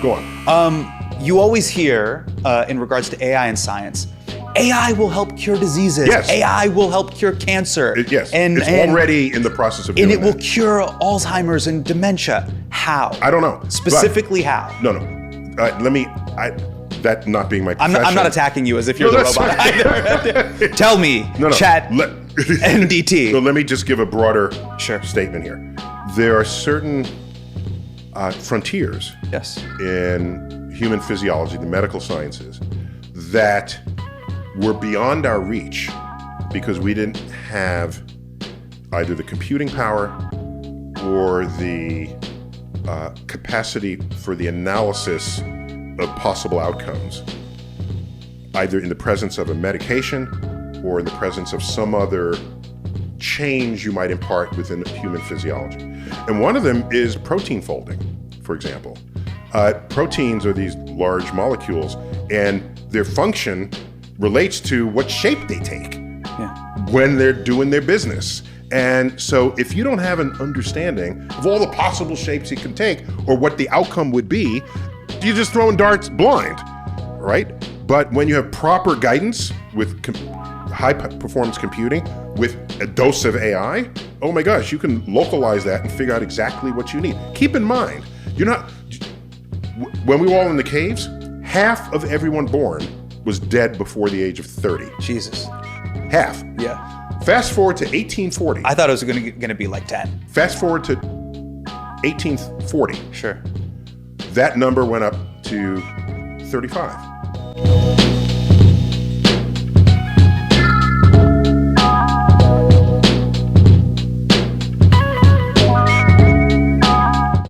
Go on. You always hear, in regards to AI and science, AI will help cure diseases. Yes. AI will help cure cancer. Yes, it's already in the process of doing and it will that. cure Alzheimer's and dementia. How? I don't know. Specifically how? No. That not being my profession. I'm not attacking you as if you're the that's robot either. Tell me, chat NDT. So let me just give a broader Sure. statement here. There are certain frontiers Yes. in human physiology, the medical sciences, that were beyond our reach because we didn't have either the computing power or the capacity for the analysis of possible outcomes, either in the presence of a medication or in the presence of some other change you might impart within human physiology. And one of them is protein folding, for example. Proteins are these large molecules, and their function relates to what shape they take when they're doing their business. And so if you don't have an understanding of all the possible shapes it can take or what the outcome would be, you're just throwing darts blind, right? But when you have proper guidance with high performance computing, with a dose of AI, oh my gosh, you can localize that and figure out exactly what you need. Keep in mind, when we were all in the caves, half of everyone born was dead before the age of 30. Jesus. Half. Yeah. Fast forward to 1840. I thought it was gonna be like 10. Fast forward to 1840. Sure. That number went up to 35.